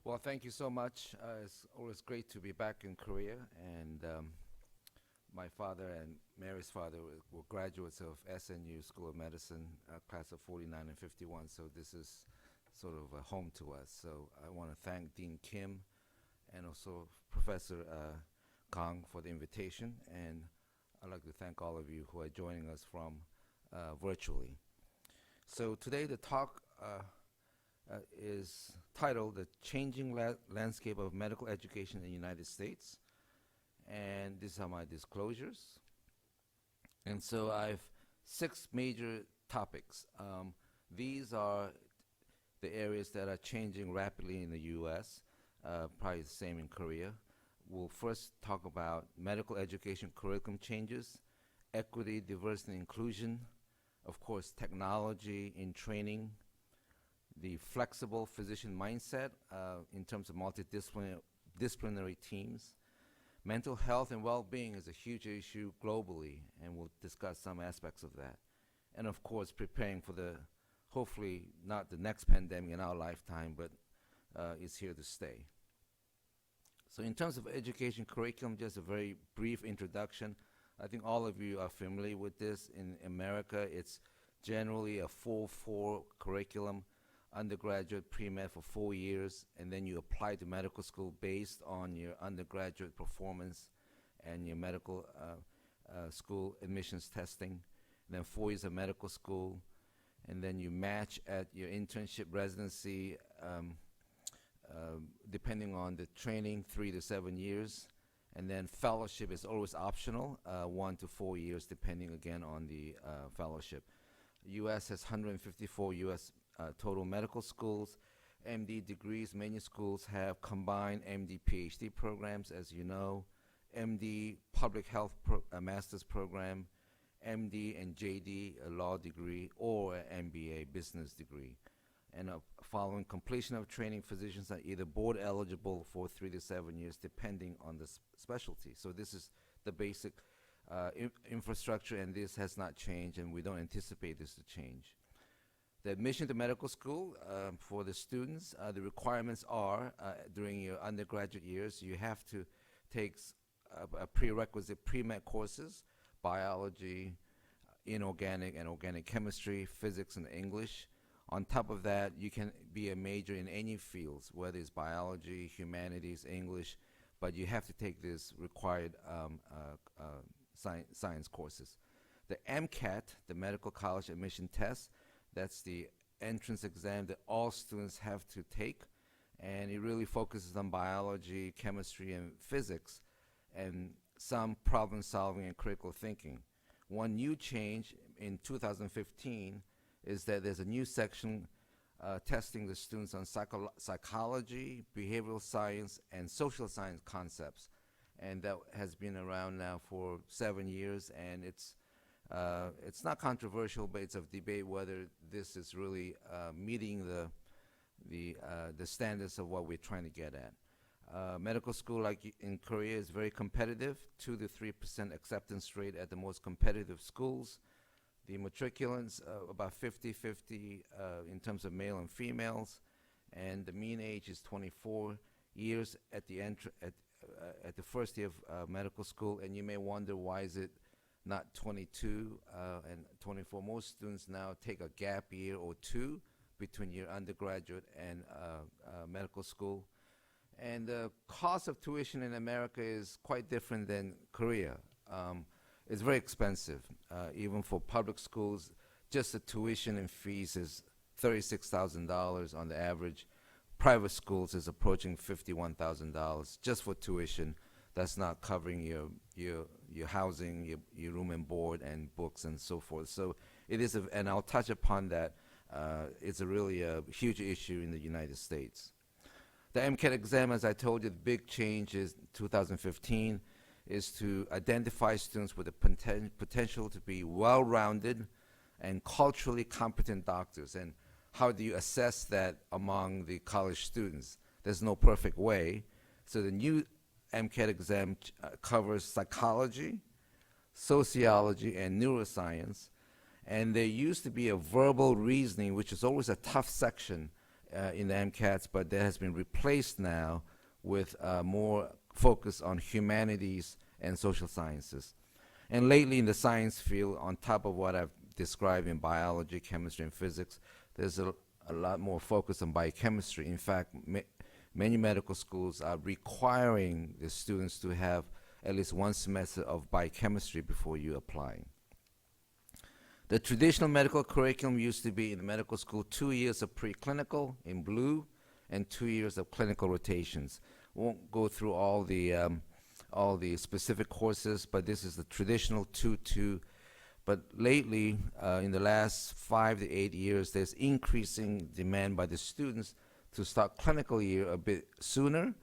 Well, thank you so much. It's always great to be back in Korea. And my father and Mary's father were graduates of SNU School of Medicine, class of 49 and 51. So this is sort of a home to us. So I want to thank Dean Kim and also Professor Kang for the invitation. And I'd like to thank all of you who are joining us from virtually. So today the talk is titled The Changing Landscape of Medical Education in the United States. And these are my disclosures. And so I have 6 major topics. These are the areas that are changing rapidly in the U.S., probably the same in Korea. We'll first talk about medical education curriculum changes, equity, diversity, and inclusion, of course, technology in training, the flexible physician mindset in terms of multidisciplinary teams. Mental health and well-being is a huge issue globally, and we'll discuss some aspects of that. And of course, preparing for the, hopefully not the next pandemic in our lifetime, but it's here to stay. So in terms of education curriculum, just a very brief introduction. I think all of you are familiar with this. In America, it's generally a 4-4 curriculum, undergraduate pre-med for 4 years, and then you apply to medical school based on your undergraduate performance and your medical school admissions testing. And then 4 years of medical school, and then you match at your internship residency, depending on the training, 3 to 7 years. And then fellowship is always optional, 1 to 4 years, depending again on the fellowship. U.S. has 154 U.S. Total medical schools. MD degrees, many schools have combined MD PhD programs, as you know, MD public health master's program, MD and JD, a law degree, or an MBA business degree. And following completion of training, physicians are either board eligible for 3 to 7 years, depending on the specialty. So this is the basic infrastructure, and this has not changed, and we don't anticipate this to change. The admission to medical school for the students, the requirements are during your undergraduate years, you have to take a prerequisite pre-med courses, biology, inorganic and organic chemistry, physics, and English. On top of that, you can be a major in any fields, whether it's biology, humanities, English, but you have to take this required science courses. The MCAT, the Medical College Admission Test, that's the entrance exam that all students have to take, and it really focuses on biology, chemistry, and physics, and some problem solving and critical thinking. One new change in 2015 is that there's a new section testing the students on psychology, behavioral science, and social science concepts, and that has been around now for 7 years, and it's not controversial, but it's a debate whether this is really meeting the standards of what we're trying to get at. Medical school, like in Korea, is very competitive, 2 to 3% acceptance rate at the most competitive schools. The matriculants, about 50-50 in terms of male and females, and the mean age is 24 years at the at the first year of medical school, and you may wonder why is it not 22 and 24. Most students now take a gap year or 2 between your undergraduate and medical school. And the cost of tuition in America is quite different than Korea. It's very expensive. Even for public schools, just the tuition and fees is $36,000 on the average. Private schools is approaching $51,000 just for tuition. That's not covering your housing, your room and board, and books and so forth. So it is, and I'll touch upon that. It's really a huge issue in the United States. The MCAT exam, as I told you, the big change is 2015 is to identify students with the potential to be well-rounded and culturally competent doctors. And how do you assess that among the college students? There's no perfect way. So the new MCAT exam covers psychology, sociology, and neuroscience. And there used to be a verbal reasoning, which is always a tough section in the MCATs, but that has been replaced now with more focus on humanities and social sciences. And lately in the science field, on top of what I've described in biology, chemistry, and physics, there's a lot more focus on biochemistry. In fact, many medical schools are requiring the students to have at least one semester of biochemistry before you apply. The traditional medical curriculum used to be in the medical school 2 years of preclinical in blue and 2 years of clinical rotations. Won't go through all the specific courses, but this is the traditional 2-2. But lately, in the last 5 to 8 years, there's increasing demand by the students to start clinical year a bit sooner.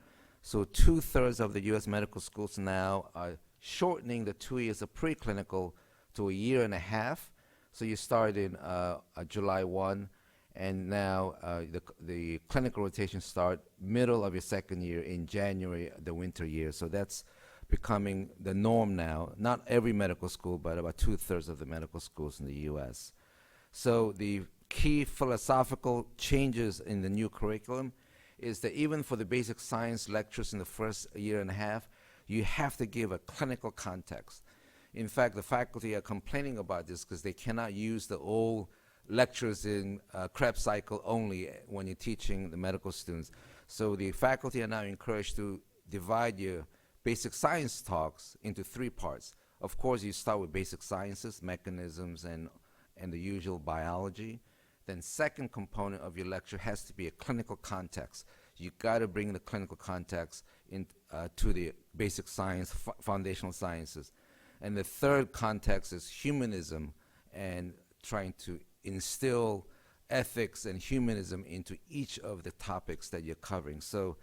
So 2/3 of the U.S. medical schools now are shortening the 2 years of preclinical to a year and a half. So you start in July 1, and now the clinical rotations start middle of your second year in January, the winter year. So that's becoming the norm now. Not every medical school, but about 2/3 of the medical schools in the U.S. So the key philosophical changes in the new curriculum is that even for the basic science lectures in the first year and a half, you have to give a clinical context. In fact, the faculty are complaining about this because they cannot use the old lectures in Krebs cycle only when you're teaching the medical students. So the faculty are now encouraged to divide your basic science talks into 3 parts. Of course, you start with basic sciences, mechanisms, and the usual biology. Then second component of your lecture has to be a clinical context. You got to bring the clinical context to the basic science, foundational sciences. And the third context is humanism and trying to instill ethics and humanism into each of the topics that you're covering. So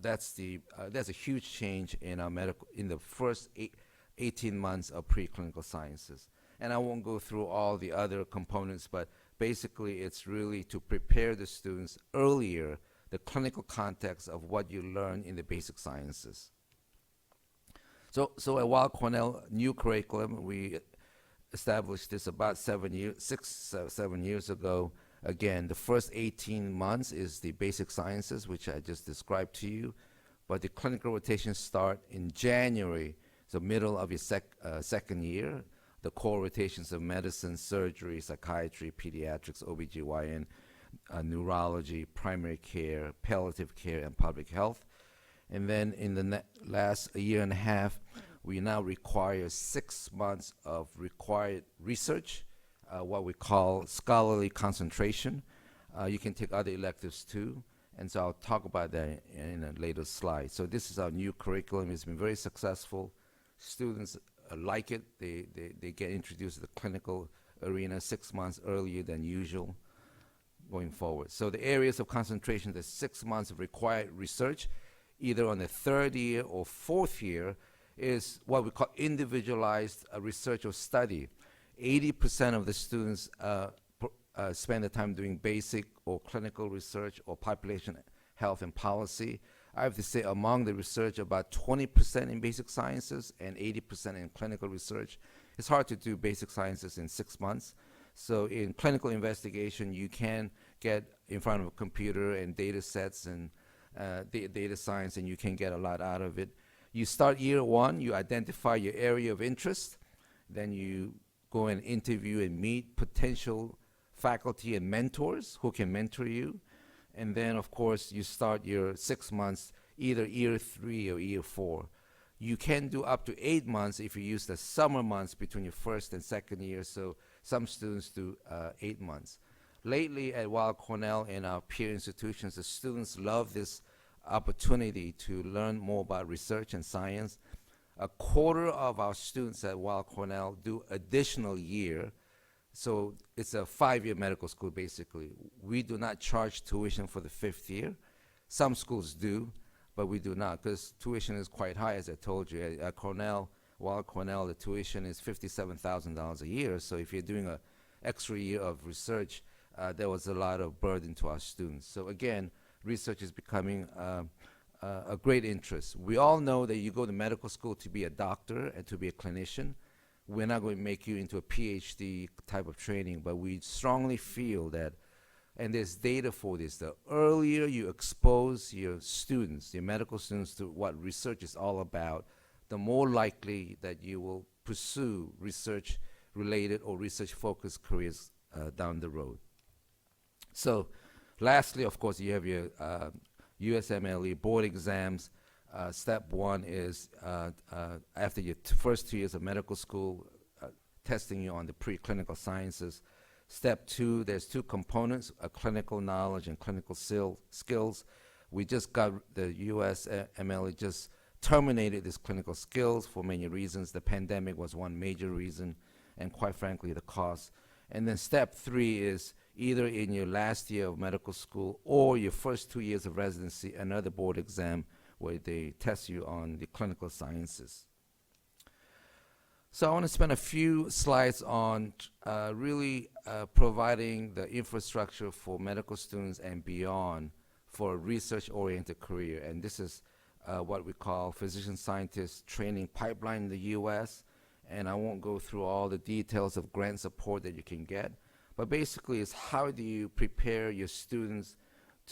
that's a huge change in our in the first 18 months of preclinical sciences. And I won't go through all the other components, but basically it's really to prepare the students earlier the clinical context of what you learn in the basic sciences. So at Weill Cornell, new curriculum, we established this about 7 years ago. Again, the first 18 months is the basic sciences, which I just described to you, but the clinical rotations start in January, so middle of your second year. The core rotations of medicine, surgery, psychiatry, pediatrics, OBGYN, neurology, primary care, palliative care, and public health. And then in the last year and a half, we now require 6 months of required research, what we call scholarly concentration. You can take other electives too, and so I'll talk about that in a later slide. So this is our new curriculum. It's been very successful. Students like it. They get introduced to the clinical arena 6 months earlier than usual going forward. So the areas of concentration, the 6 months of required research, either on the 3rd year or 4th year, is what we call individualized research or study. 80% of the students spend the time doing basic or clinical research or population health and policy. I have to say among the research, about 20% in basic sciences and 80% in clinical research. It's hard to do basic sciences in 6 months. So in clinical investigation, you can get in front of a computer and data sets and data science, and you can get a lot out of it. You start year 1, you identify your area of interest, then you go and interview and meet potential faculty and mentors who can mentor you. And then, of course, you start your 6 months, either year 3 or year 4. You can do up to 8 months if you use the summer months between your first and second year, so some students do 8 months. Lately at Weill Cornell and our peer institutions, the students love this opportunity to learn more about research and science. 1/4 of our students at Weill Cornell do additional year. So it's a 5-year medical school, basically. We do not charge tuition for the 5th year. Some schools do, but we do not, because tuition is quite high, as I told you. At Cornell, Weill Cornell, the tuition is $57,000 a year. So if you're doing an extra year of research, there was a lot of burden to our students. So again, research is becoming a great interest. We all know that you go to medical school to be a doctor and to be a clinician. We're not going to make you into a PhD type of training, but we strongly feel that and there's data for this. The earlier you expose your students, your medical students, to what research is all about, the more likely that you will pursue research-related or research-focused careers down the road. So lastly, of course, you have your USMLE board exams. Step one is after your first 2 years of medical school, testing you on the preclinical sciences. Step two, there's two components, clinical knowledge and clinical skills. We just got the USMLE just terminated this clinical skills for many reasons. The pandemic was one major reason, and quite frankly, the cost. And then step three is either in your last year of medical school or your first 2 years of residency, another board exam where they test you on the clinical sciences. So I want to spend a few slides on really providing the infrastructure for medical students and beyond for a research-oriented career. And this is what we call physician-scientist training pipeline in the U.S. And I won't go through all the details of grant support that you can get. But basically, it's how do you prepare your students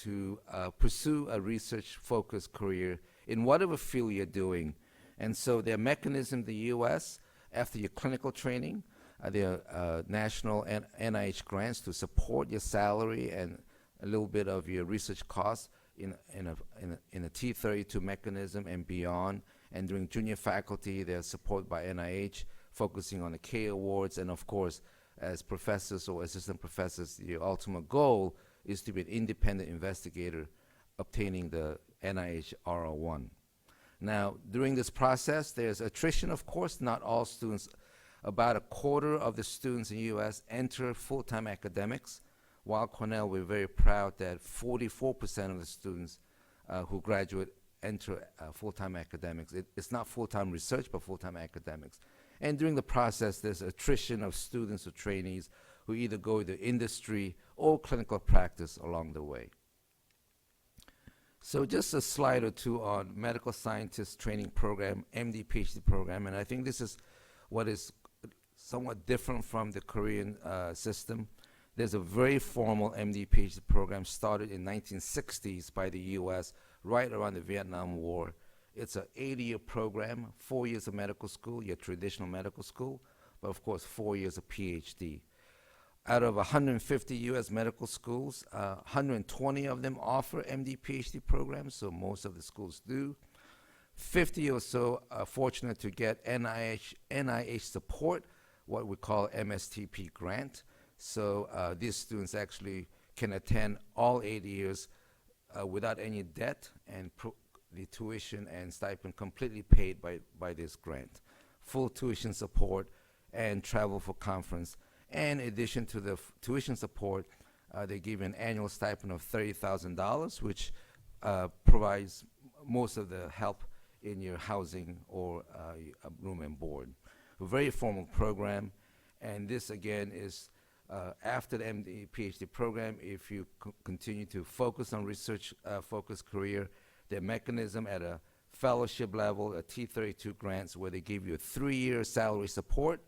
to pursue a research-focused career in whatever field you're doing. And so there are mechanisms in the U.S. after your clinical training. There are national and NIH grants to support your salary and a little bit of your research costs in a T32 mechanism and beyond. And during junior faculty, they're supported by NIH, focusing on the K awards. And of course, as professors or assistant professors, your ultimate goal is to be an independent investigator obtaining the NIH R01. Now, during this process, there's attrition, of course. Not all students, about a quarter of the students in the U.S. enter full-time academics, while Cornell, we're very proud that 44% of the students who graduate enter full-time academics. It's not full-time research, but full-time academics. And during the process, there's attrition of students or trainees who either go to industry or clinical practice along the way. So just a slide or two on medical scientist training program, MD, PhD program, and I think this is what is somewhat different from the Korean system. There's a very formal MD, PhD program started in 1960s by the U.S. right around the Vietnam War. It's an 80-year program, 4 years of medical school, your traditional medical school, but of course 4 years of PhD. Out of 150 U.S. medical schools, 120 of them offer MD, PhD programs, so most of the schools do. 50 or so are fortunate to get NIH support, what we call MSTP grant. So these students actually can attend all 8 years without any debt, and the tuition and stipend completely paid by this grant. Full tuition support and travel for conference. And in addition to the tuition support, they give an annual stipend of $30,000, which provides most of the help in your housing or room and board. A very formal program, and this again is after the MD, PhD program, if you continue to focus on research-focused career, the mechanism at a fellowship level, a T32 grants, where they give you a 3-year salary support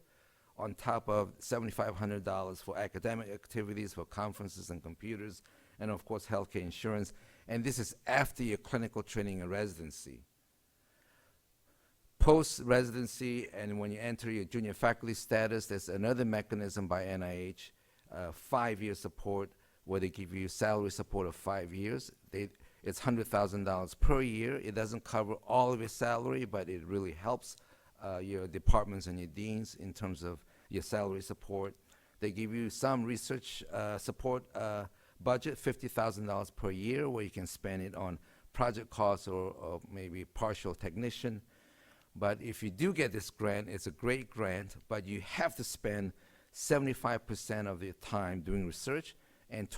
on top of $7,500 for academic activities, for conferences and computers, and of course healthcare insurance. And this is after your clinical training and residency. Post-residency, and when you enter your junior faculty status, there's another mechanism by NIH, 5-year support, where they give you salary support of 5 years. It's $100,000 per year. It doesn't cover all of your salary, but it really helps your departments and your deans in terms of your salary support. They give you some research support budget, $50,000 per year, where you can spend it on project costs or maybe partial technician. But if you do get this grant, it's a great grant, but you have to spend 75% of your time doing research, and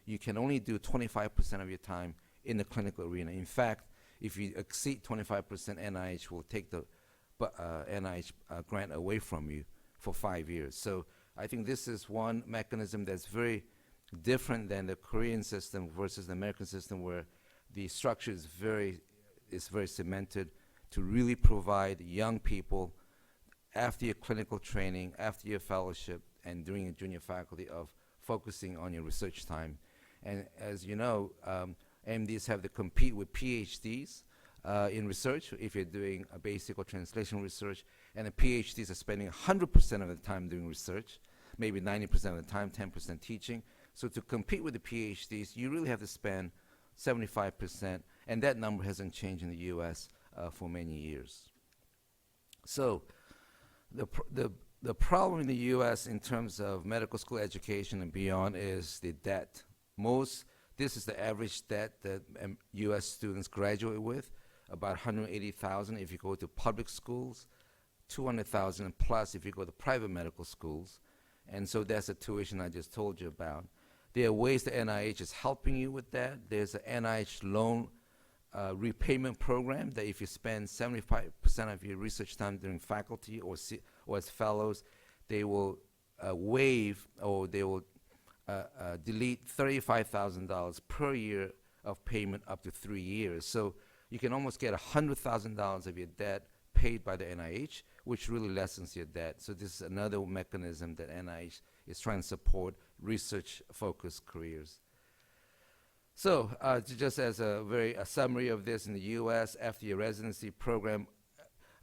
you can only do 25% of your time in the clinical arena. In fact, if you exceed 25%, NIH will take the NIH grant away from you for 5 years. So I think this is one mechanism that's very different than the Korean system versus the American system, where the structure is very cemented to really provide young people after your clinical training, after your fellowship, and during your junior faculty of focusing on your research time And as you know, MDs have to compete with PhDs in research if you're doing a basic or translational research, and the PhDs are spending 100% of the time doing research, maybe 90% of the time, 10% teaching. So to compete with the PhDs, you really have to spend 75%, and that number hasn't changed in the U.S. For many years. So the problem in the U.S. in terms of medical school education and beyond is the debt. This is the average debt that U.S. students graduate with, about $180,000 if you go to public schools, $200,000 plus if you go to private medical schools. And so that's the tuition I just told you about. There are ways the NIH is helping you with that. There's an NIH loan repayment program that if you spend 75% of your research time during faculty or as fellows, they will waive or they will delete $35,000 per year of payment up to 3 years. So you can almost get $100,000 of your debt paid by the NIH, which really lessens your debt. So this is another mechanism that NIH is trying to support research-focused careers. So just as a summary of this, in the U.S., after your residency program,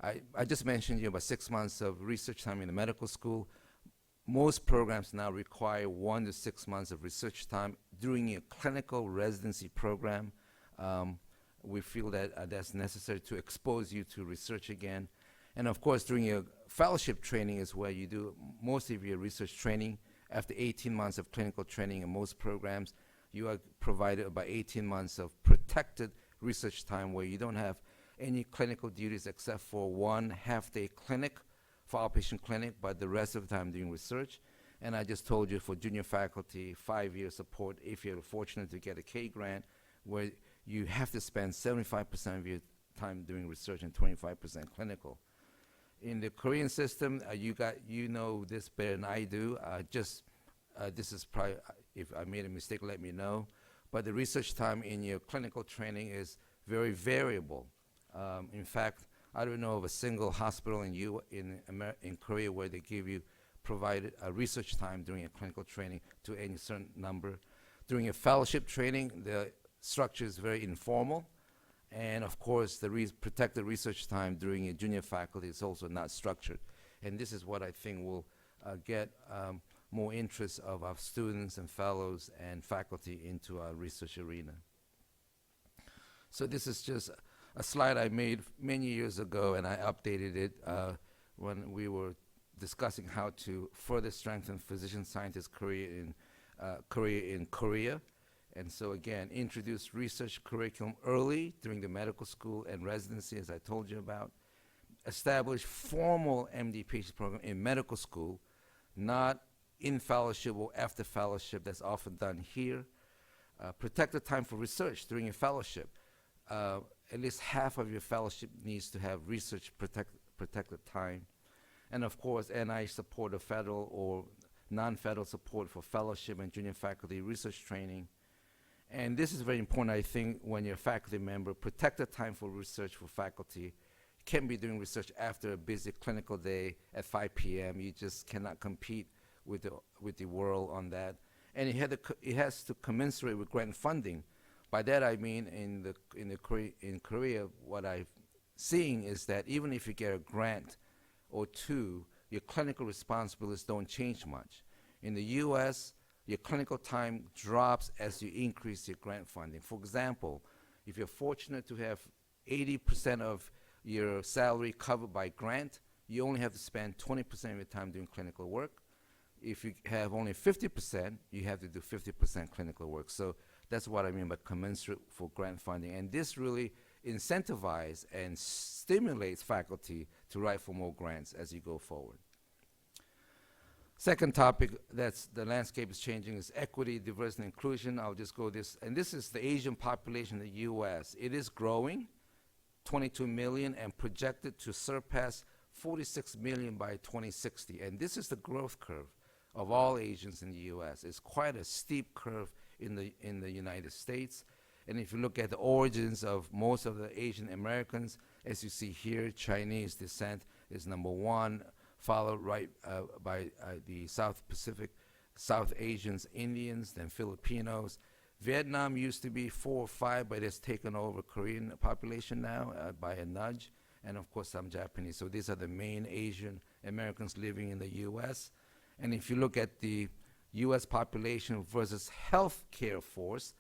I just mentioned about 6 months of research time in the medical school. Most programs now require 1 to 6 months of research time during your clinical residency program. We feel that that's necessary to expose you to research again. And of course, during your fellowship training is where you do most of your research training. After 18 months of clinical training in most programs, you are provided about 18 months of protected research time where you don't have any clinical duties except for 1 half-day clinic for outpatient clinic, but the rest of the time doing research. And I just told you for junior faculty, 5-year support if you're fortunate to get a K grant, where you have to spend 75% of your time doing research and 25% clinical. In the Korean system, you know this better than I do. This is probably, if I made a mistake, let me know. But the research time in your clinical training is very variable. In fact, I don't know of a single hospital in Korea where they provided a research time during a clinical training to any certain number. During a fellowship training, the structure is very informal. And of course, the protected research time during a junior faculty is also not structured. And this is what I think will get more interest of our students and fellows and faculty into our research arena. So this is just a slide I made many years ago, and I updated it when we were discussing how to further strengthen physician-scientist career in Korea. And so again, introduce research curriculum early during the medical school and residency, as I told you about. Establish formal MD PhD program in medical school, not in fellowship or after fellowship, that's often done here. Protect the time for research during your fellowship. At least half of your fellowship needs to have research protected time. And of course, NIH support of federal or non-federal support for fellowship and junior faculty research training. And this is very important, I think, when you're a faculty member. Protect the time for research for faculty. You can't be doing research after a busy clinical day at 5 p.m. You just cannot compete with the world on that. And it has to commensurate with grant funding. By that I mean in Korea, what I'm seeing is that even if you get a grant or two, your clinical responsibilities don't change much. In the U.S., your clinical time drops as you increase your grant funding. For example, if you're fortunate to have 80% of your salary covered by grant, you only have to spend 20% of your time doing clinical work. If you have only 50%, you have to do 50% clinical work. So that's what I mean by commensurate for grant funding. And this really incentivizes and stimulates faculty to write for more grants as you go forward. Second topic, that's the landscape is changing, is equity, diversity, and inclusion. I'll just go this, and this is the Asian population in the U.S. It is growing, 22 million, and projected to surpass 46 million by 2060. And this is the growth curve of all Asians in the U.S. It's quite a steep curve in the United States. And if you look at the origins of most of the Asian Americans, as you see here, Chinese descent is number 1, followed right by the South Pacific, South Asians, Indians, then Filipinos, Vietnam used to be 4 or 5, but it's taken over Korean population now by a nudge, and of course some Japanese. So these are the main Asian Americans living in the U.S. And if you look at the U.S. population versus healthcare force,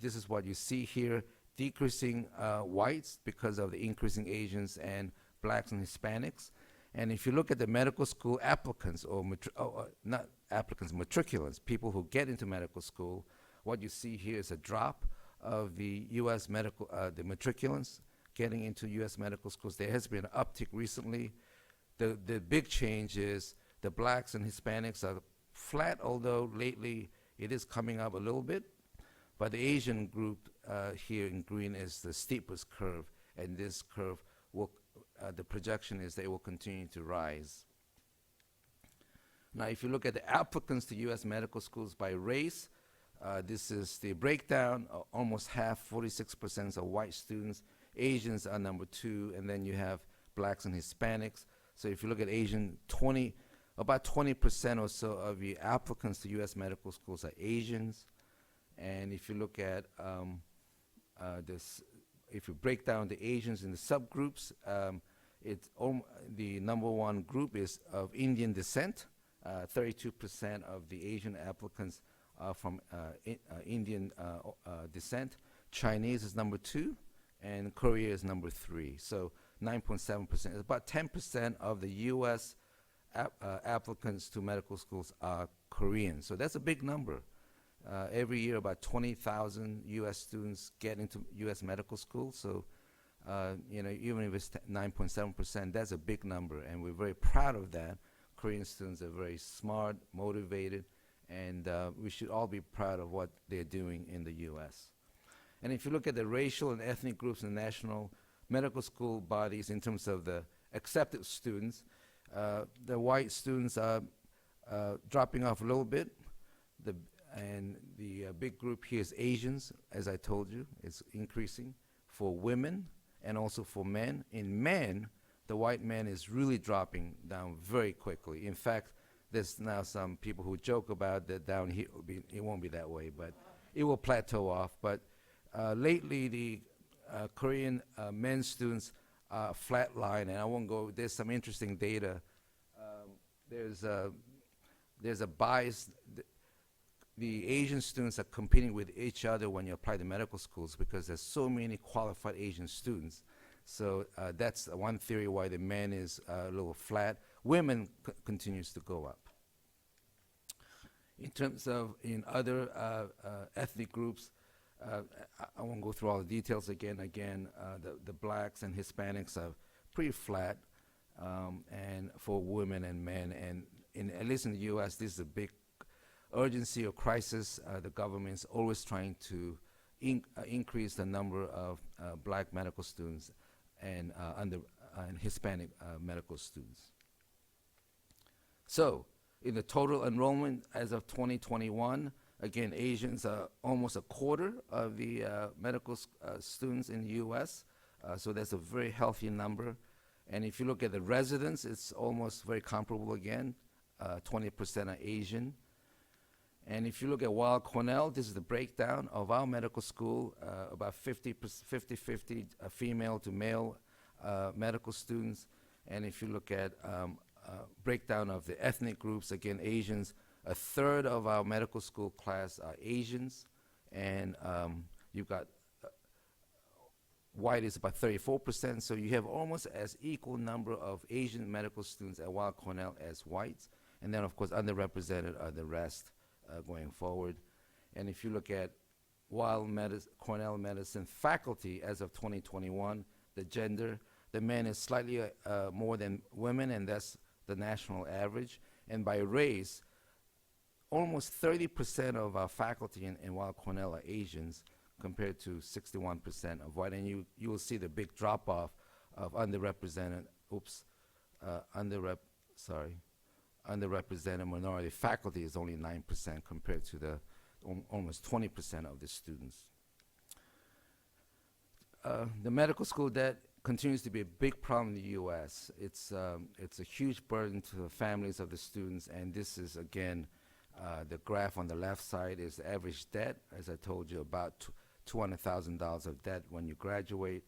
this is what you see here, decreasing whites because of the increasing Asians and blacks and Hispanics. And if you look at the medical school applicants, or not applicants, matriculants, people who get into medical school, what you see here is a drop of the U.S. medical, the matriculants getting into U.S. medical schools. There has been an uptick recently. The big change is the blacks and Hispanics are flat, although lately it is coming up a little bit. But the Asian group here in green is the steepest curve, and this curve will, the projection is they will continue to rise. Now, if you look at the applicants to U.S. medical schools by race, this is the breakdown. Almost half, 46% are white students. Asians are number 2, and then you have blacks and Hispanics. So if you look at Asian, about 20% or so of the applicants to U.S. medical schools are Asians. And if you look at if you break down the Asians in the subgroups, the number 1 group is of Indian descent. 32% of the Asian applicants are from Indian descent. Chinese is number 2, and Korea is number 3. So 9.7%. About 10% of the U.S. applicants to medical schools are Korean. So that's a big number. Every year, about 20,000 U.S. students get into U.S. medical school. So, even if it's 9.7%, that's a big number, and we're very proud of that. Korean students are very smart, motivated, and we should all be proud of what they're doing in the U.S. And if you look at the racial and ethnic groups in national medical school bodies in terms of the accepted students, the white students are dropping off a little bit. And the big group here is Asians, as I told you, it's increasing for women and also for men. In men, the white man is really dropping down very quickly. In fact, there's now some people who joke about that down here, it won't be that way, but it will plateau off. But lately, the Korean men students are flatline, and I won't go, there's some interesting data. There's a bias. The Asian students are competing with each other when you apply to medical schools because there's so many qualified Asian students. So that's one theory why the men is a little flat. Women continues to go up. In terms of in other ethnic groups, I won't go through all the details again. The blacks and Hispanics are pretty flat, and for women and men. And at least in the U.S., this is a big urgency or crisis. The government is always trying to increase the number of black medical students and Hispanic medical students. So, in the total enrollment as of 2021, again, Asians are almost a quarter of the medical students in the U.S., so that's a very healthy number. And if you look at the residents, it's almost very comparable again. 20% are Asian. And if you look at Weill Cornell, this is the breakdown of our medical school, about 50-50 female to male medical students. And if you look at breakdown of the ethnic groups, again, Asians, a third of our medical school class are Asians. And you've got white is about 34%. So you have almost as equal number of Asian medical students at Weill Cornell as whites. And then, of course, underrepresented are the rest. Going forward. And if you look at Weill Cornell Medicine faculty as of 2021, the gender, the men is slightly more than women, and that's the national average. And by race, almost 30% of our faculty in Weill Cornell are Asians compared to 61% of white. And you will see the big drop-off of underrepresented minority faculty is only 9% compared to the almost 20% of the students. The medical school debt continues to be a big problem in the U.S. It's a huge burden to the families of the students, and this is, again, The graph on the left side is the average debt. As I told you, about $200,000 of debt when you graduate.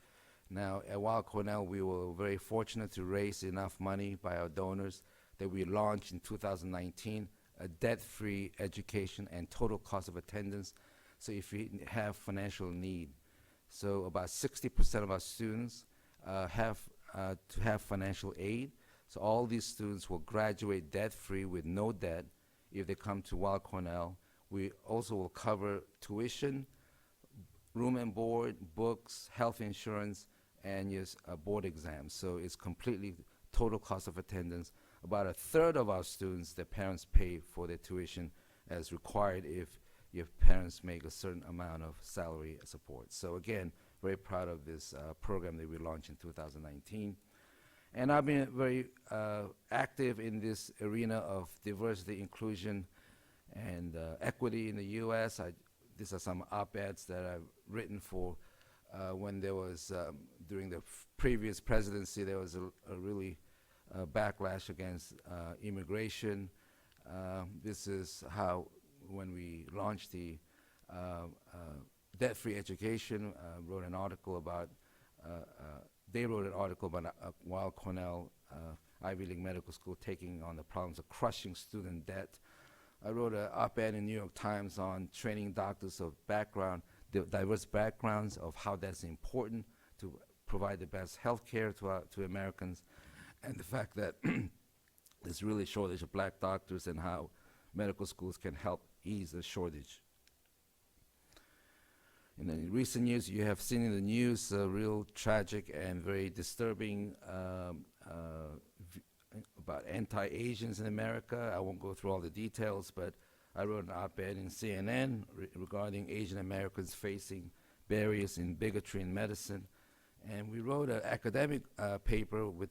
Now, at Weill Cornell, we were very fortunate to raise enough money by our donors that we launched in 2019 a debt-free education and total cost of attendance. So if you have financial need, so about 60% of our students have to have financial aid. So all these students will graduate debt-free with no debt if they come to Weill Cornell. We also will cover tuition, room and board, books, health insurance, and yes, board exams. So it's completely total cost of attendance. About a third of our students, their parents pay for their tuition as required if your parents make a certain amount of salary support. So again, very proud of this program that we launched in 2019. And I've been very active in this arena of diversity, inclusion, and equity in the U.S. These are some op-eds that I've written for when there was, during the previous presidency, there was a really backlash against immigration. This is how, when we launched the debt-free education, wrote an article about, they wrote an article about Weill Cornell Ivy League Medical School taking on the problems of crushing student debt. I wrote an op-ed in New York Times on training doctors of diverse backgrounds, of how that's important to provide the best health care to Americans, and the fact that there's really a shortage of black doctors and how medical schools can help ease the shortage. In the recent years, you have seen in the news real tragic and very disturbing about anti-Asians in America. I won't go through all the details, but I wrote an op-ed in CNN regarding Asian Americans facing barriers in bigotry in medicine. And we wrote an academic paper with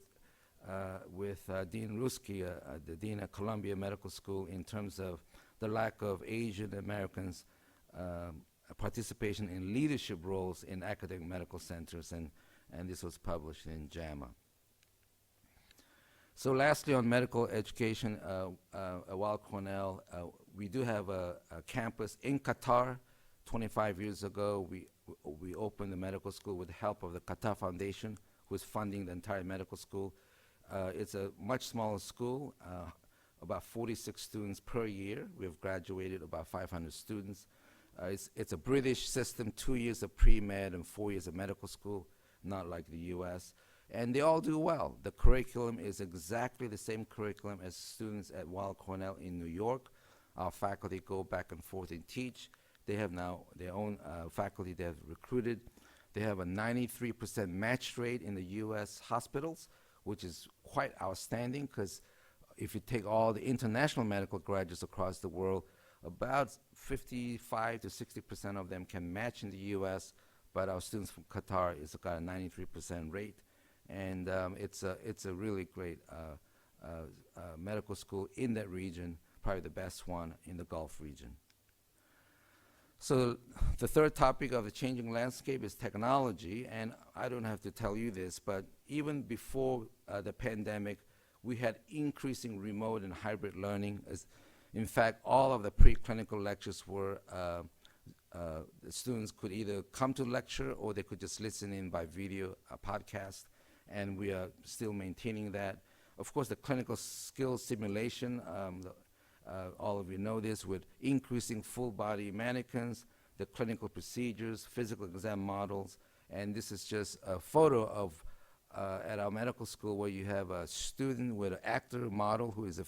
Dean Ruski, the Dean of Columbia Medical School, in terms of the lack of Asian Americans' participation in leadership roles in academic medical centers, and this was published in JAMA. So lastly, on medical education, at Weill Cornell, we do have a campus in Qatar. 25 years ago, we opened the medical school with the help of the Qatar Foundation, who is funding the entire medical school. It's a much smaller school, about 46 students per year. We have graduated about 500 students. It's a British system, 2 years of pre-med and 4 years of medical school, not like the US. And they all do well. The curriculum is exactly the same curriculum as students at Weill Cornell in New York. Our faculty go back and forth and teach. They have now their own faculty they have recruited. They have a 93% match rate in the US hospitals, which is quite outstanding, because if you take all the international medical graduates across the world, about 55 to 60% of them can match in the US, but our students from Qatar is got a 93% rate. And it's a really great medical school in that region, probably the best one in the Gulf region. So the third topic of the changing landscape is technology, and I don't have to tell you this, but even before the pandemic, we had increasing remote and hybrid learning. In fact, all of the preclinical lectures were, the students could either come to lecture or they could just listen in by video, podcast, and we are still maintaining that. Of course, the clinical skills simulation, all of you know this, with increasing full body mannequins, the clinical procedures, physical exam models, and this is just a photo of at our medical school where you have a student with an actor model who is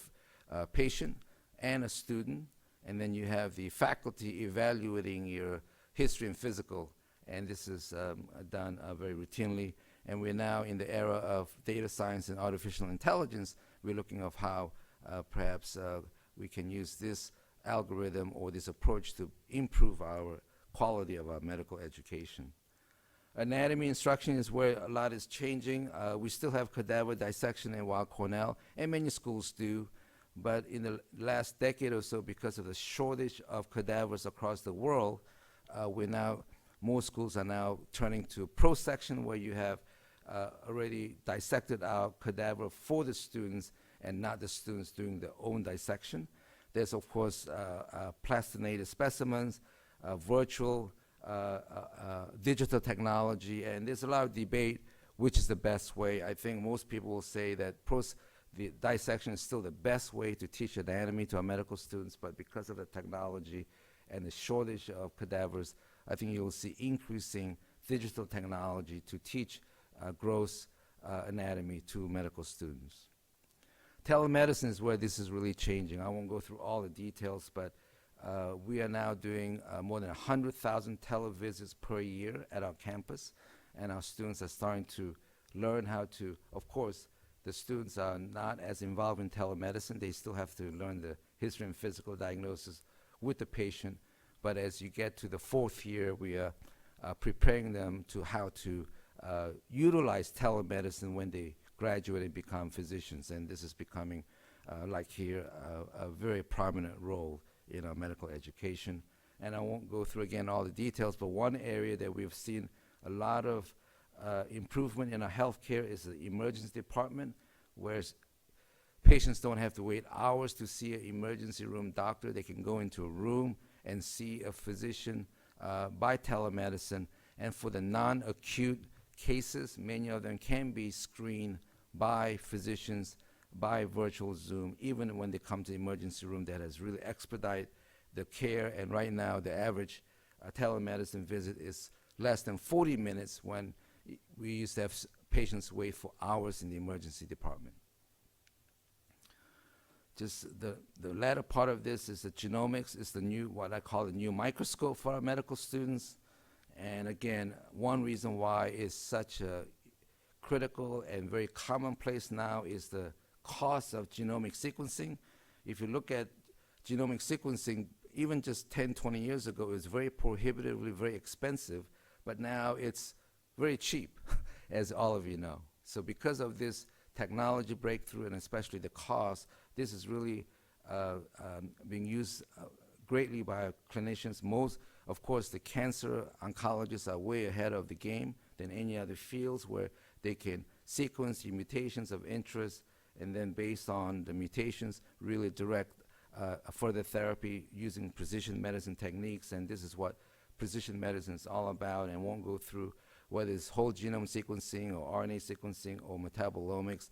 a patient and a student, and then you have the faculty evaluating your history and physical, and this is done very routinely. And we're now in the era of data science and artificial intelligence. We're looking at how perhaps we can use this algorithm or this approach to improve our quality of our medical education. Anatomy instruction is where a lot is changing. We still have cadaver dissection in Weill Cornell, and many schools do. But in the last decade or so, because of the shortage of cadavers across the world, more schools are now turning to pro-section, where you have already dissected our cadaver for the students and not the students doing their own dissection. There's, of course, plastinated specimens, virtual, digital technology, and there's a lot of debate which is the best way. I think most people will say that the dissection is still the best way to teach anatomy to our medical students, but because of the technology and the shortage of cadavers, I think you'll see increasing digital technology to teach gross anatomy to medical students. Telemedicine is where this is really changing. I won't go through all the details, but we are now doing more than 100,000 televisits per year at our campus, and our students are starting to learn how to, of course, the students are not as involved in telemedicine. They still have to learn the history and physical diagnosis with the patient, but as you get to the 4th year, we are preparing them to how to utilize telemedicine when they graduate and become physicians, and this is becoming, like here, a very prominent role in our medical education. And I won't go through again all the details, but one area that we've seen a lot of improvement in our healthcare is the emergency department, where patients don't have to wait hours to see an emergency room doctor. They can go into a room and see a physician by telemedicine. And for the non-acute cases, many of them can be screened by physicians by virtual Zoom, even when they come to the emergency room. That has really expedited the care, and right now the average telemedicine visit is less than 40 minutes when we used to have patients wait for hours in the emergency department. Just the latter part of this is the genomics, is the new, what I call the new microscope for our medical students. And again, one reason why it's such a critical and very commonplace now is the cost of genomic sequencing. If you look at genomic sequencing, even just 10, 20 years ago, it was very prohibitively very expensive, but now it's very cheap, as all of you know. So because of this technology breakthrough and especially the cost, this is really being used greatly by clinicians. Most, of course, the cancer oncologists are way ahead of the game than any other fields, where they can sequence the mutations of interest and then based on the mutations really direct further therapy using precision medicine techniques. And this is what precision medicine is all about, and won't go through whether it's whole genome sequencing or RNA sequencing or metabolomics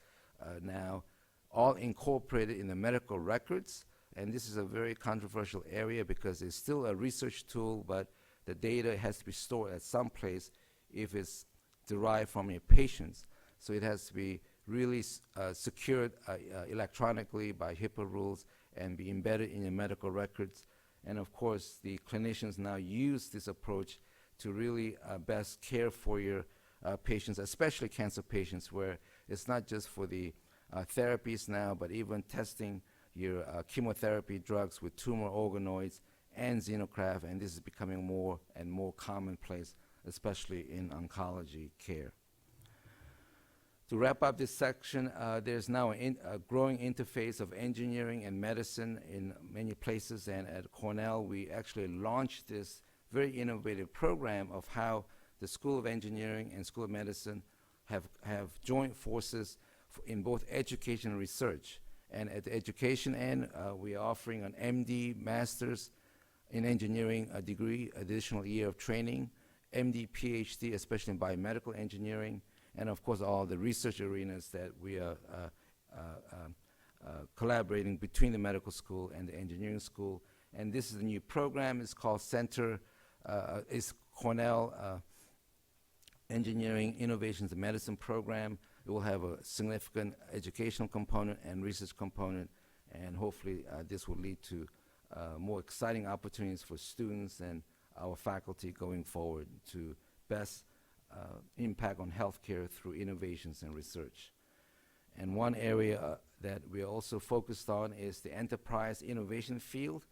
now, all incorporated in the medical records. And this is a very controversial area because it's still a research tool, but the data has to be stored at some place if it's derived from your patients. So it has to be really secured electronically by HIPAA rules and be embedded in your medical records. And of course, the clinicians now use this approach to really best care for your patients, especially cancer patients, where it's not just for the therapies now, but even testing your chemotherapy drugs with tumor organoids and xenograft, and this is becoming more and more commonplace, especially in oncology care. To wrap up this section, there's now a growing interface of engineering and medicine in many places, and at Cornell we actually launched this very innovative program of how the School of Engineering and School of Medicine have joined forces in both education and research. And at the education end, we are offering an MD, Master's in Engineering degree, additional year of training, MD, PhD, especially in biomedical engineering, and of course all the research arenas that we are collaborating between the medical school and the engineering school. And this is a new program. It's called it's Cornell Engineering Innovations in Medicine Program. It will have a significant educational component and research component, and hopefully this will lead to more exciting opportunities for students and our faculty going forward to best impact on healthcare through innovations and research. And one area that we are also focused on is the enterprise innovation field.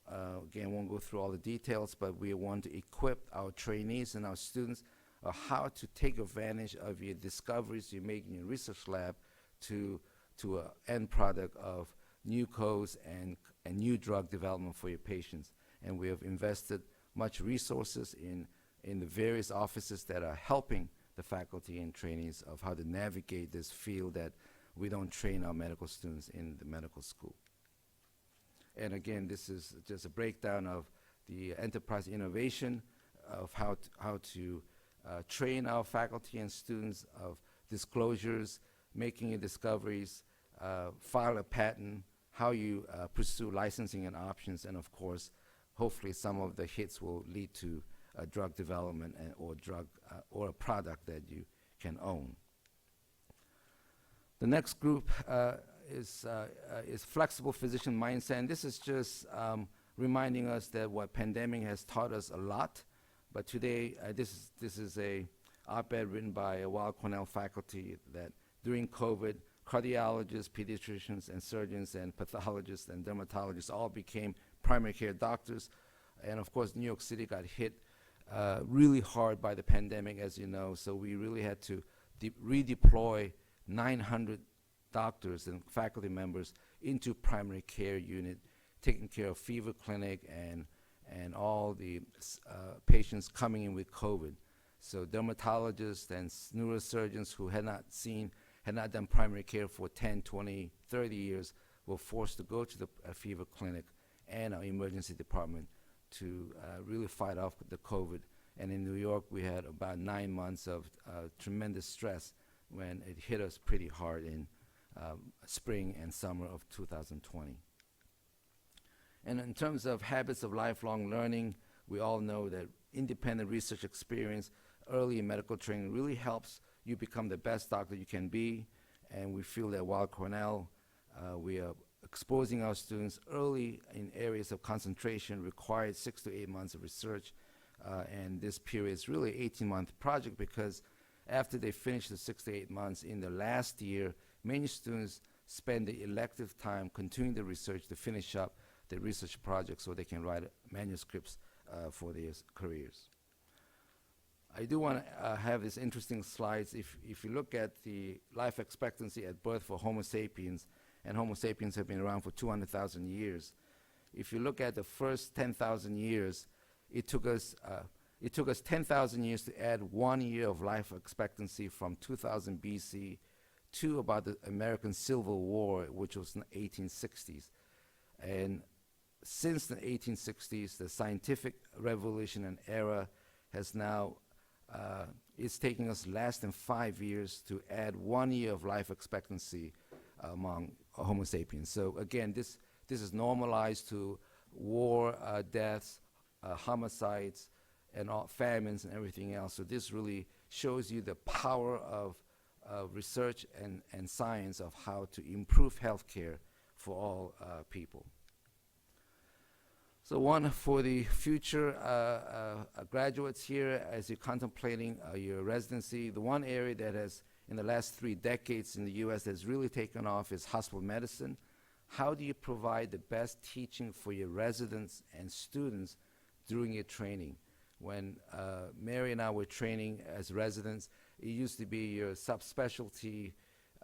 Again, won't go through all the details, but we want to equip our trainees and our students how to take advantage of your discoveries you make in your research lab to an end product of new codes and new drug development for your patients. And we have invested much resources in the various offices that are helping the faculty and trainees of how to navigate this field that we don't train our medical students in the medical school. And again, this is just a breakdown of the enterprise innovation, of how to train our faculty and students, of disclosures, making discoveries, file a patent, how you pursue licensing and options, and of course, hopefully some of the hits will lead to drug development or a product that you can own. The next group is flexible physician mindset, and this is just reminding us that what pandemic has taught us a lot. But today, this is a op-ed written by a Weill Cornell faculty that during COVID, cardiologists, pediatricians, and surgeons, and pathologists, and dermatologists all became primary care doctors. And of course, New York City got hit really hard by the pandemic, as you know, so we really had to redeploy 900 doctors and faculty members into primary care unit, taking care of fever clinic and all the patients coming in with COVID. So dermatologists and neurosurgeons who had not done primary care for 10, 20, 30 years were forced to go to the fever clinic and our emergency department to really fight off the COVID. And in New York, we had about 9 months of tremendous stress when it hit us pretty hard in spring and summer of 2020. And in terms of habits of lifelong learning, we all know that independent research experience early in medical training really helps you become the best doctor you can be. And we feel that while Cornell, we are exposing our students early in areas of concentration required 6 to 8 months of research. And this period is really an 18-month project because after they finish the 6 to 8 months in the last year, many students spend the elective time continuing the research to finish up the research project so they can write manuscripts for their careers. I do want to have these interesting slides. If you look at the life expectancy at birth for Homo sapiens, and Homo sapiens have been around for 200,000 years. If you look at the first 10,000 years, it took us 10,000 years to add 1 year of life expectancy from 2000 BC to about the American Civil War, which was in the 1860s. And since the 1860s, the scientific revolution and era has now, it's taking us less than 5 years to add 1 year of life expectancy among Homo sapiens. So again, this is normalized to war, deaths, homicides, and all famines and everything else. So this really shows you the power of research and science of how to improve healthcare for all people. So one for the future graduates here, as you're contemplating your residency, the one area that has, in the last 3 decades in the US, has really taken off is hospital medicine. How do you provide the best teaching for your residents and students during your training? When Mary and I were training as residents, it used to be your subspecialty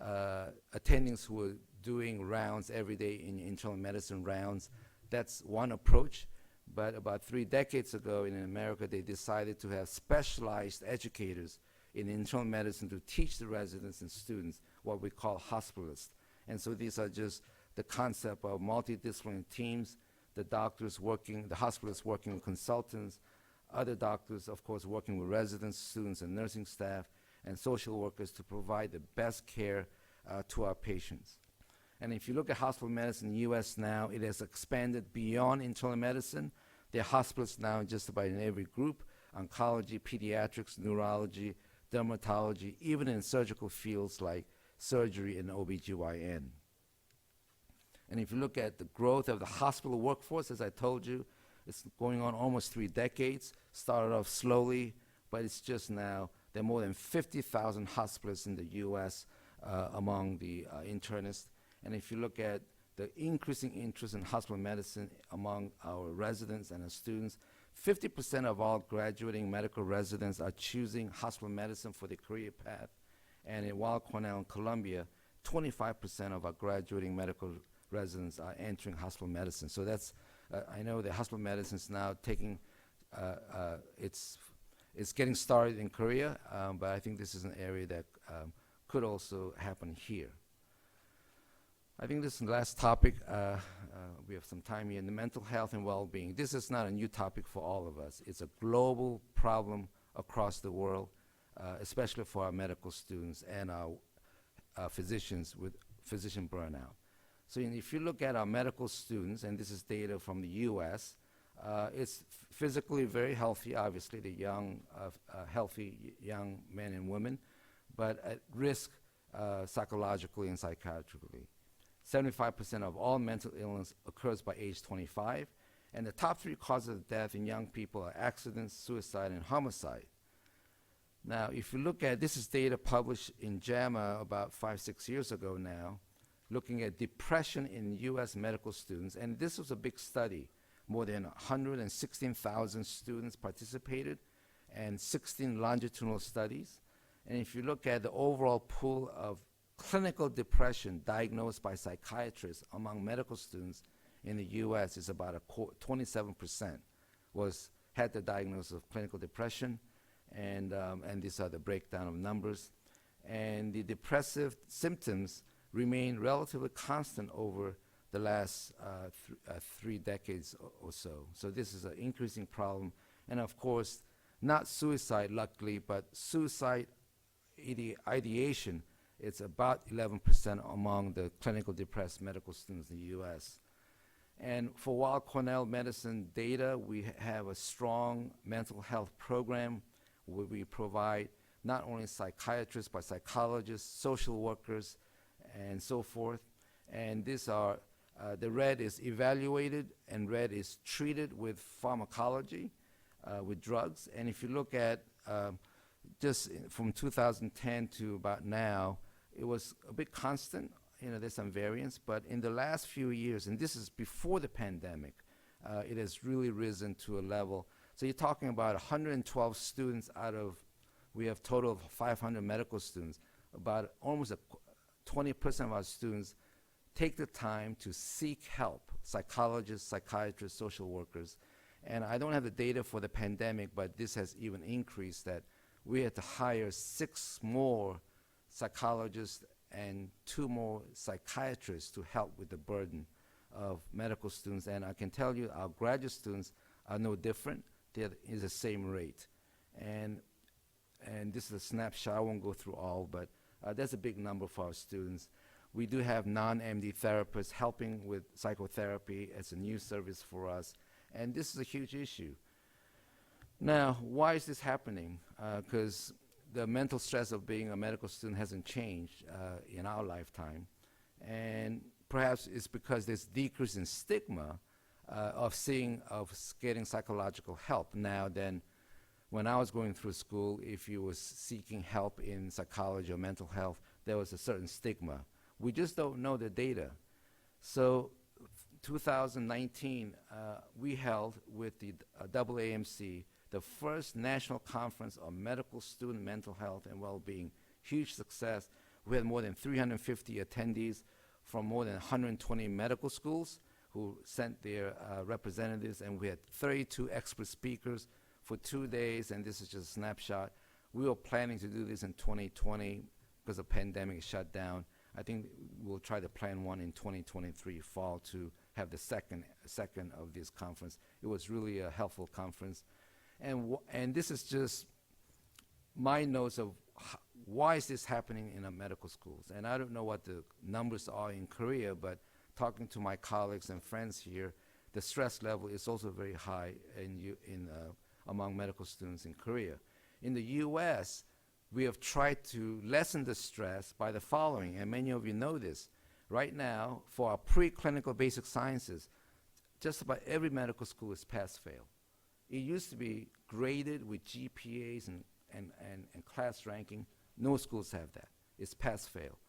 attendings who were doing rounds every day in internal medicine rounds. That's one approach. But about 3 decades ago in America, they decided to have specialized educators in internal medicine to teach the residents and students, what we call hospitalists. And so these are just the concept of multidisciplinary teams, the doctors working, the hospitalists working with consultants, other doctors, of course, working with residents, students, and nursing staff, and social workers to provide the best care to our patients. And if you look at hospital medicine in the US now, it has expanded beyond internal medicine. There are hospitals now just about in every group: oncology, pediatrics, neurology, dermatology, even in surgical fields like surgery and OBGYN. And if you look at the growth of the hospital workforce, as I told you, it's going on almost 3 decades. Started off slowly, but it's just now, there are more than 50,000 hospitalists in the US among the internists. And if you look at the increasing interest in hospital medicine among our residents and our students, 50% of all graduating medical residents are choosing hospital medicine for their career path. And in Weill Cornell and Columbia, 25% of our graduating medical residents are entering hospital medicine. So that's, I know that hospital medicine is now taking, it's getting started in Korea, but I think this is an area that could also happen here. I think this is the last topic. We have some time here. The mental health and well-being. This is not a new topic for all of us. It's a global problem across the world, especially for our medical students and our physicians with physician burnout. So if you look at our medical students, and this is data from the US, it's physically very healthy, obviously, the young, healthy young men and women, but at risk psychologically and psychiatrically. 75% of all mental illness occurs by age 25, and the top 3 causes of death in young people are accidents, suicide, and homicide. Now, if you look at, this is data published in JAMA about 5-6 years ago now, looking at depression in US medical students, and this was a big study. More than 116,000 students participated, and 16 longitudinal studies. And if you look at the overall pool of clinical depression diagnosed by psychiatrists among medical students in the US, is about 27% had the diagnosis of clinical depression, and these are the breakdown of numbers. And the depressive symptoms remain relatively constant over the last 3 decades or so. So this is an increasing problem. And of course, not suicide, luckily, but suicide ideation, it's about 11% among the clinical depressed medical students in the US. And for Weill Cornell Medicine data, we have a strong mental health program where we provide not only psychiatrists, but psychologists, social workers, and so forth. And these are, the red is evaluated and red is treated with pharmacology, with drugs. And if you look at just from 2010 to about now, it was a bit constant. There's some variance, but in the last few years, and this is before the pandemic, it has really risen to a level. So you're talking about 112 students out of, we have total of 500 medical students, about almost 20% of our students take the time to seek help, psychologists, psychiatrists, social workers. And I don't have the data for the pandemic, but this has even increased, that we had to hire 6 more psychologists and 2 more psychiatrists to help with the burden of medical students. And I can tell you our graduate students are no different. They're in the same rate. And this is a snapshot. I won't go through all, but that's a big number for our students. We do have non-MD therapists helping with psychotherapy as a new service for us. And this is a huge issue. Now, why is this happening? Because the mental stress of being a medical student hasn't changed in our lifetime. And perhaps it's because there's decrease in stigma of getting psychological help now than when I was going through school. If you were seeking help in psychology or mental health, there was a certain stigma. We just don't know the data. So 2019, we held with the AAMC the first national conference on medical student mental health and well-being. Huge success. We had more than 350 attendees from more than 120 medical schools who sent their representatives, and we had 32 expert speakers for 2 days, and this is just a snapshot. We were planning to do this in 2020 because the pandemic shut down. I think we'll try to plan one in 2023 fall to have the second of this conference. It was really a helpful conference. And this is just my notes of why is this happening in our medical schools. And I don't know what the numbers are in Korea, but talking to my colleagues and friends here, the stress level is also very high among medical students in Korea. In the US, we have tried to lessen the stress by the following, and many of you know this. Right now, for our preclinical basic sciences, just about every medical school is pass-fail. It used to be graded with GPAs and class ranking. No schools have that. It's pass-fail.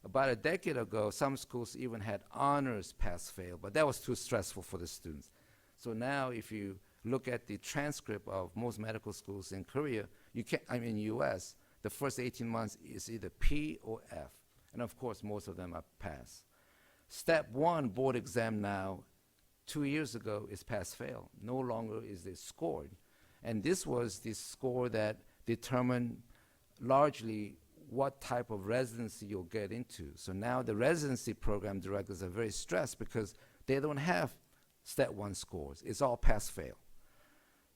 About a decade ago, some schools even had honors pass-fail, but that was too stressful for the students. So now if you look at the transcript of most medical schools in Korea, US, the first 18 months is either P or F. And of course, most of them are pass. Step 1 board exam now, 2 years ago, is pass-fail. No longer is it scored. And this was the score that determined largely what type of residency you'll get into. So now the residency program directors are very stressed because they don't have step 1 scores. It's all pass-fail.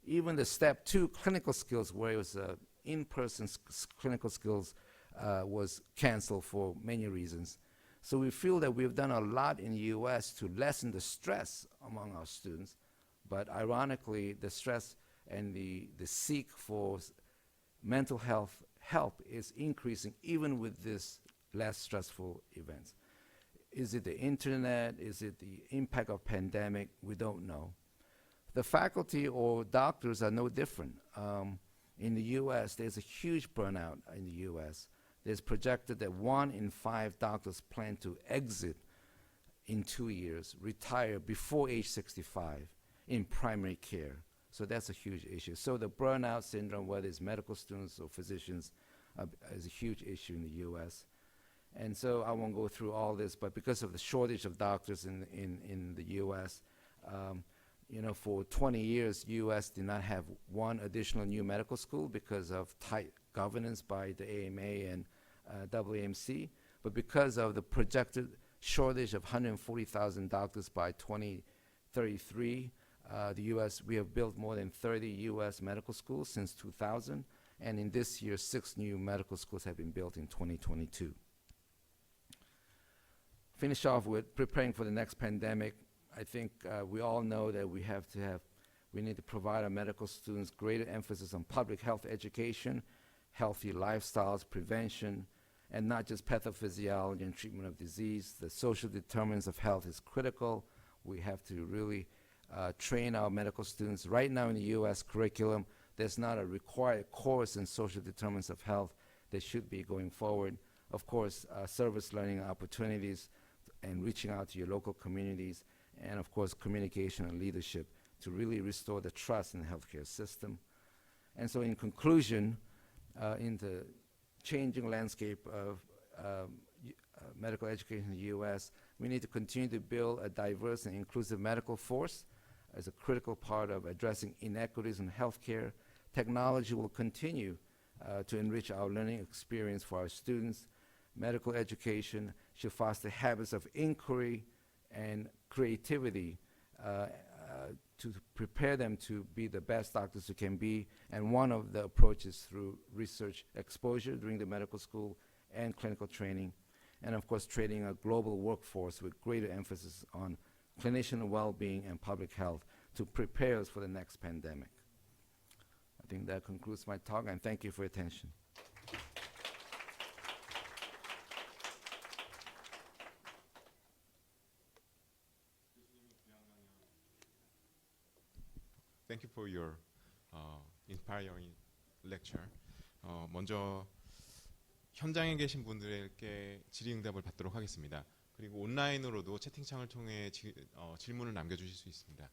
Even the step 2 clinical skills, where it was in-person clinical skills, was canceled for many reasons. So we feel that we've done a lot in the US to lessen the stress among our students, but ironically, the stress and the seek for mental health help is increasing even with this less stressful events. Is it the internet? Is it the impact of pandemic? We don't know. The faculty or doctors are no different. In the US, there's a huge burnout in the US. There's projected that 1 in 5 doctors plan to exit in 2 years, retire before age 65 in primary care. So that's a huge issue. So the burnout syndrome, whether it's medical students or physicians, is a huge issue in the US. And so I won't go through all this, but because of the shortage of doctors in the US, for 20 years, US did not have 1 additional new medical school because of tight governance by the AMA and WAMC. But because of the projected shortage of 140,000 doctors by 2033, the US, we have built more than 30 US medical schools since 2000. And in this year, 6 new medical schools have been built in 2022. Finish off with preparing for the next pandemic. I think we all know that we need to provide our medical students greater emphasis on public health education, healthy lifestyles, prevention, and not just pathophysiology and treatment of disease. The social determinants of health is critical. We have to really train our medical students. Right now in the US curriculum, there's not a required course in social determinants of health. There should be going forward. Of course, service learning opportunities and reaching out to your local communities, and of course, communication and leadership to really restore the trust in the healthcare system. And so in conclusion, in the changing landscape of medical education in the US, we need to continue to build a diverse and inclusive medical force as a critical part of addressing inequities in healthcare. Technology will continue to enrich our learning experience for our students. Medical education should foster habits of inquiry and creativity to prepare them to be the best doctors who can be. And one of the approaches through research exposure during the medical school and clinical training. And of course, training a global workforce with greater emphasis on clinician well-being and public health to prepare us for the next pandemic. I think that concludes my talk, and thank you for your attention. Thank you for your inspiring lecture. 먼저 현장에 계신 분들께 질의응답을 받도록 하겠습니다. 그리고 온라인으로도 채팅창을 통해 질문을 남겨주실 수 있습니다.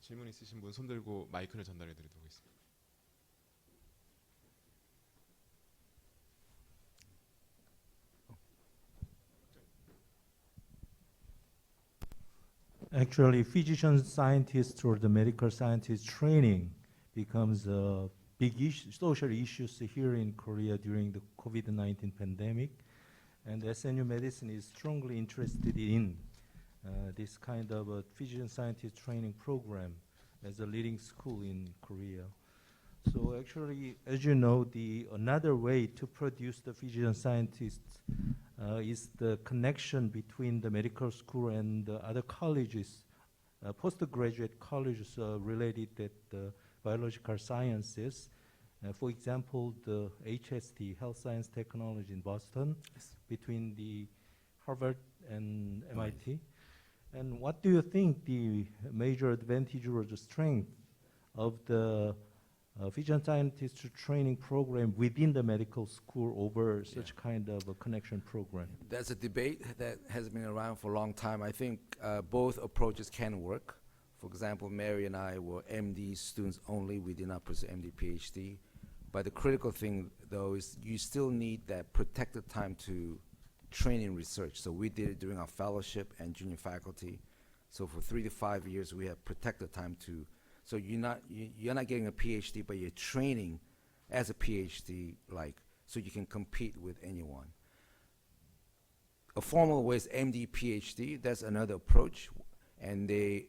질문 있으신 분 손 들고 마이크를 전달해 드리도록 하겠습니다. Actually, physician scientist or the medical scientist training becomes a big social issues here in Korea during the COVID-19 pandemic. And SNU Medicine is strongly interested in this kind of a physician scientist training program as a leading school in Korea. So actually, as you know, another way to produce the physician scientists is the connection between the medical school and the other colleges, postgraduate colleges related to the biological sciences. For example, the HST, Health Science Technology in Boston, Yes. between the Harvard and MIT. And what do you think the major advantage or the strength of the physician scientist training program within the medical school over such kind of a connection program? That's a debate that has been around for a long time. I think both approaches can work. For example, Mary and I were MD students only. We did not pursue MD, PhD. But the critical thing, though, is you still need that protected time to train in research. So we did it during our fellowship and junior faculty. So for 3 to 5 years, we have protected time to. So you're not getting a PhD, but you're training as a PhD, like so you can compete with anyone. A formal way is MD, PhD. That's another approach, and they,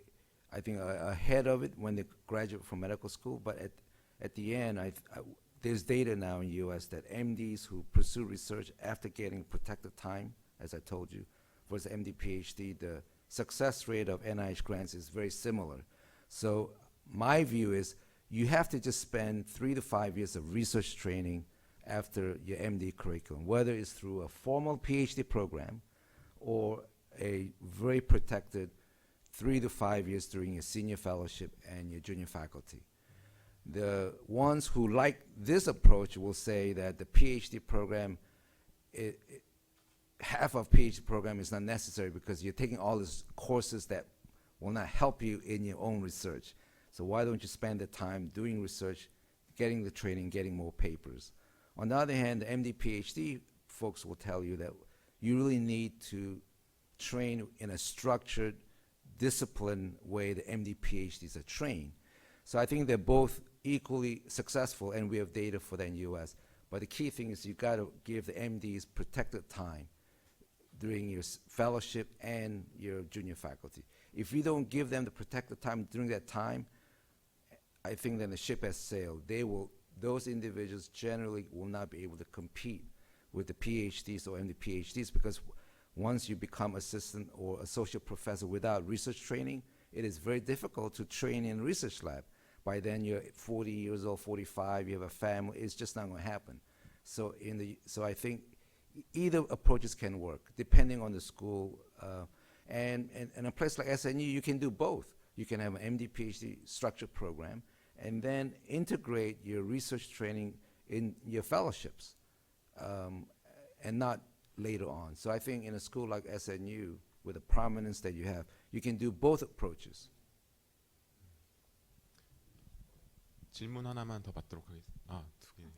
I think, are ahead of it when they graduate from medical school. But at the end, there's data now in the U.S. that MDs who pursue research after getting protected time, as I told you, versus MD, PhD, the success rate of NIH grants is very similar. So my view is you have to just spend 3 to 5 years of research training after your MD curriculum, whether it's through a formal PhD program or a very protected 3 to 5 years during your senior fellowship and your junior faculty. The ones who like this approach will say that the PhD program, half of PhD program is not necessary because you're taking all these courses that will not help you in your own research. So why don't you spend the time doing research, getting the training, getting more papers? On the other hand, the MD, PhD folks will tell you that you really need to train in a structured, disciplined way the MD, PhDs are trained. So I think they're both equally successful, and we have data for that in the US. But the key thing is you got to give the MDs protected time during your fellowship and your junior faculty. If you don't give them the protected time during that time, I think then the ship has sailed. Those individuals generally will not be able to compete with the PhDs or MD PhDs, because once you become assistant or associate professor without research training, it is very difficult to train in a research lab. By then you're 40 years old, 45, you have a family, it's just not going to happen. So I think either approaches can work, depending on the school. And in a place like SNU, you can do both. You can have an MD, PhD structured program, and then integrate your research training in your fellowships, and not later on. So I think in a school like SNU, with the prominence that you have, you can do both approaches. 질문 하나만 더 받도록 하겠습니다. 두 개.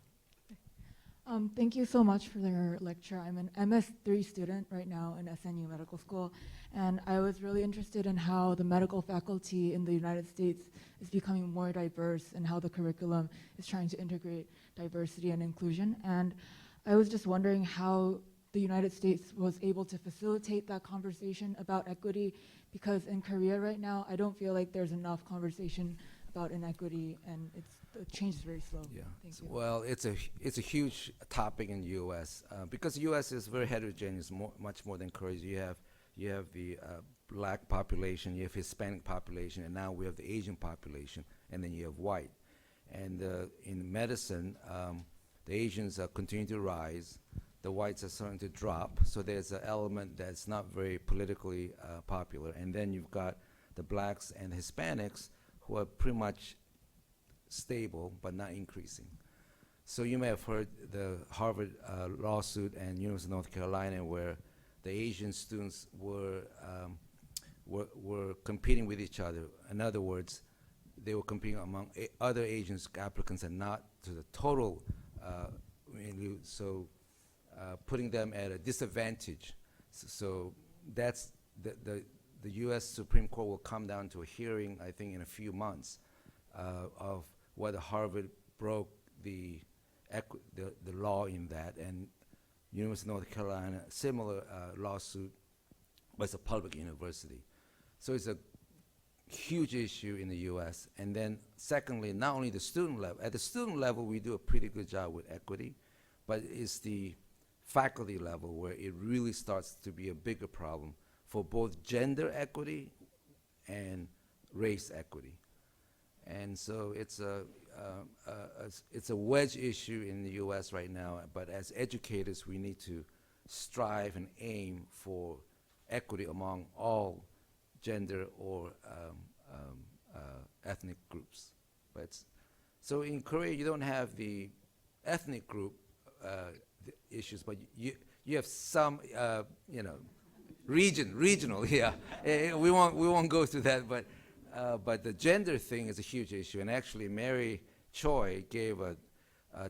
Thank you so much for your lecture. I'm an MS3 student right now in SNU Medical School, and I was really interested in how the medical faculty in the United States is becoming more diverse and how the curriculum is trying to integrate diversity and inclusion. And I was just wondering how the United States was able to facilitate that conversation about equity, because in Korea right now, I don't feel like there's enough conversation about inequity, and the change is very slow. Yeah. Thank you. Well, it's a huge topic in the U.S. Because the U.S. is very heterogeneous, much more than Korea. You have the black population, you have Hispanic population, and now we have the Asian population, and then you have white. And in medicine, the Asians are continuing to rise, the whites are starting to drop. So there's an element that's not very politically popular, and then you've got the blacks and the Hispanics who are pretty much stable but not increasing. So you may have heard the Harvard lawsuit and University of North Carolina, where the Asian students were competing with each other. In other words, they were competing among other Asian applicants and not to the total, putting them at a disadvantage. So that's the U.S. Supreme Court will come down to a hearing, I think, in a few months, of whether Harvard broke the law in that, and University of North Carolina, similar lawsuit, but it's a public university. So it's a huge issue in the U.S. And then secondly, not only the student level, at the student level we do a pretty good job with equity, but it's the faculty level where it really starts to be a bigger problem for both gender equity and race equity. And so it's a wedge issue in the U.S. right now, but as educators we need to strive and aim for equity among all gender or ethnic groups. So in Korea you don't have the ethnic group issues, but you have some regional, yeah. We won't go through that, but the gender thing is a huge issue. And actually, Mary Choi gave a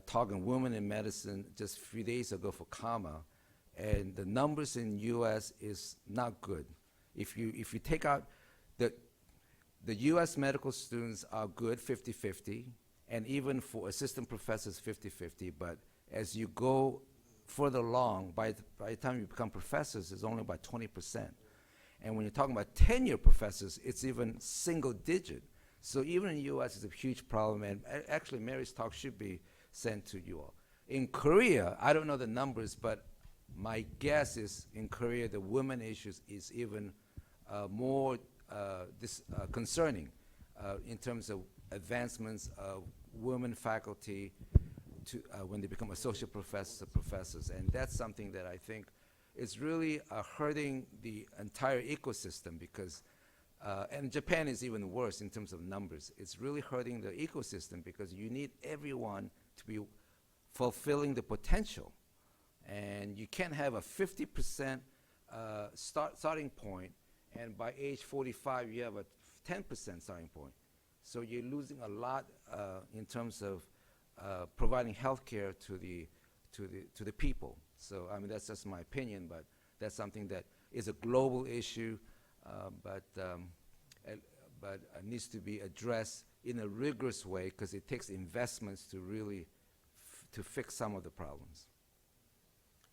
talk on women in medicine just a few days ago for CAMA, and the numbers in U.S. is not good. If you take out the U.S. medical students are good, 50-50, and even for assistant professors, 50-50. But As you go further along, by the time you become professors, it's only about 20%. And when you're talking about tenure professors, it's even single digit. So even in the U.S., it's a huge problem, and actually Mary's talk should be sent to you all. In Korea, I don't know the numbers, but my guess is in Korea, the women issues is even more concerning in terms of advancements of women faculty to when they become associate professors. And that's something that I think is really hurting the entire ecosystem because, and Japan is even worse in terms of numbers. It's really hurting the ecosystem because you need everyone to be fulfilling the potential. And you can't have a 50% starting point, and by age 45, you have a 10% starting point. So you're losing a lot in terms of providing health care to the people. So I mean, that's just my opinion, but that's something that is a global issue, but needs to be addressed in a rigorous way because it takes investments to really to fix some of the problems.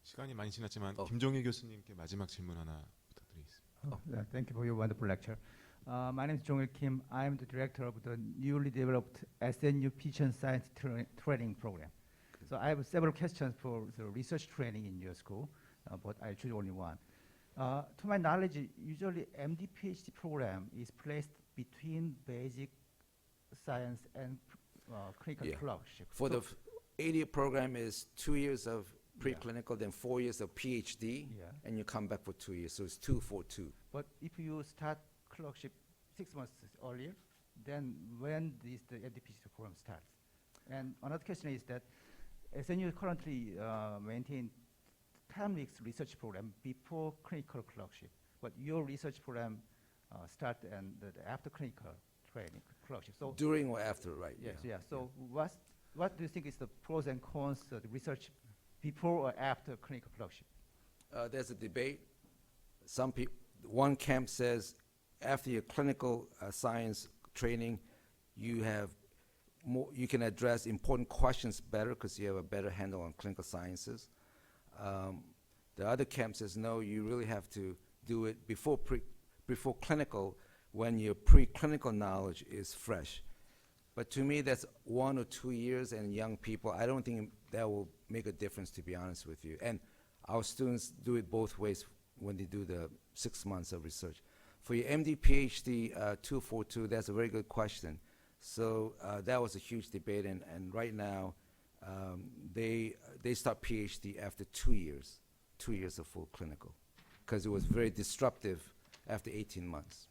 시간이 많이 지났지만 어. 김종희 교수님께 마지막 질문 하나 부탁드리겠습니다. Yeah, thank you for your wonderful lecture. My name is Jong-il Kim. I am the director of the newly developed SNU Physician Science Training Program. So I have several questions for the research training in your school, but I choose only one. To my knowledge, usually MD PhD program is placed between basic science and clinical Yeah. fellowship. For So- the 80 program is 2 years of preclinical, then 4 years of PhD, Yeah. and you come back for 2 years. So it's 2 for 2. But if you start clerkship 6 months earlier, then when does the MD-PhD program starts? And another question is that SNU currently maintain 10 weeks research program before clinical clerkship, but your research program start and after clinical training clerkship. So During or after, right? yes, yeah. So what do you think is the pros and cons of the research before or after clinical clerkship? There's a debate. Some people, one camp says after your clinical science training, you have more, you can address important questions better because you have a better handle on clinical sciences. The other camp says no, you really have to do it before clinical when your preclinical knowledge is fresh. But to me, that's 1 or 2 years, and young people, I don't think that will make a difference, to be honest with you. And our students do it both ways when they do the 6 months of research. For your MD, PhD 242, that's a very good question. So that was a huge debate, and right now, they start PhD after 2 years of full clinical, because it was very disruptive after 18 months.